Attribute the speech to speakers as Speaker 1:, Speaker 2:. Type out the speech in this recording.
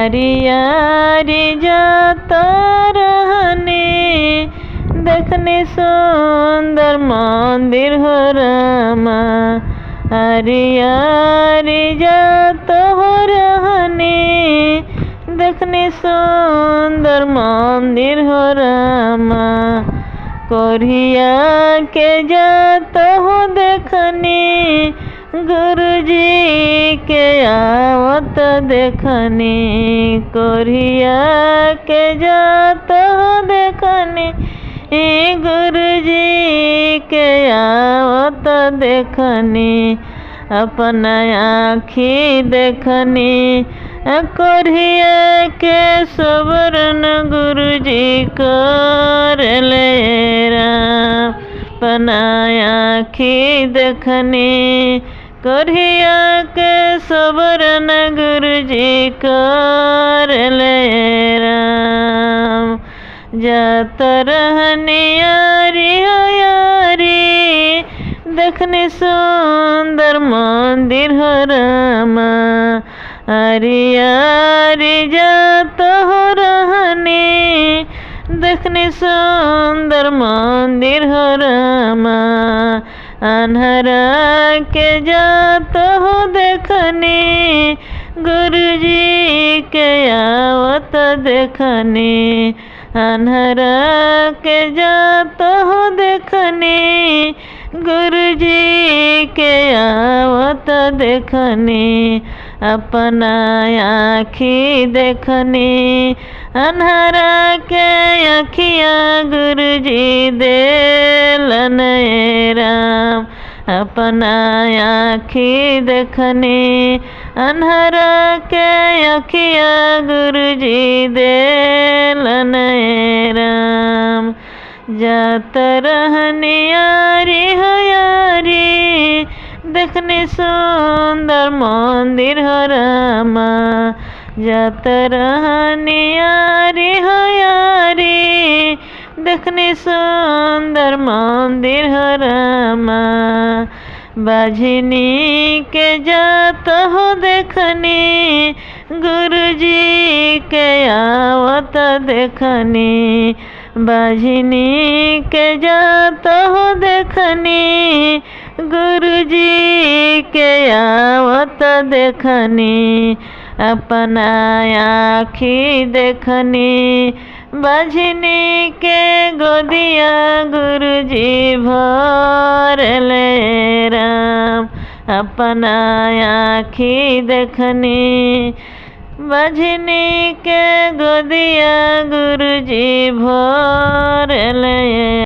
Speaker 1: आरी जाता रहने देखने सुंदर मंदिर हो रामा। आरी जाता हो रहने देखने सुंदर मंदिर हो रामा। कोरिया के जाता हो देखने गुरुजी के आवत देखने। कोरिया के जाता हो देखने गुरुजी के आवत देखने। अपना आँखी देखने कोरिया के सबरन गुरुजी कर ले राम। अपना आँखी देखने कोरिया के सबरन गुरुजी कर ले राम। जात रहने यारी देखने सुंदर मंदिर हो रामा। आरी जाता हो रहने देखने सुंदर मंदिर हो रामा। अन्हरा के जाता हो देखने गुरुजी के आवत देखने। अन्हरा के जाता हो देखने गुरुजी के आवत देखने। अपना आँखी देखने अन्हरा के अखिया गुरुजी देलन राम। अपना आँखी देखने अन्हरा के अखिया गुरुजी देलन राम। जात रहने यारी देखने सुंदर मंदिर हो रामा। जात रहने यारी देखने सुंदर मंदिर हो रामा। बाझिनी के जाता हो देखने गुरुजी के आवत देखने। बाझिनी के जाता हो देखने गुरुजी के आवत देखने। अपना आँखी देखने बाझिनी के गोदिया गुरुजी भर ले राम। अपना आँखी देखने बाझिनी के गोदिया गुरुजी भर ले।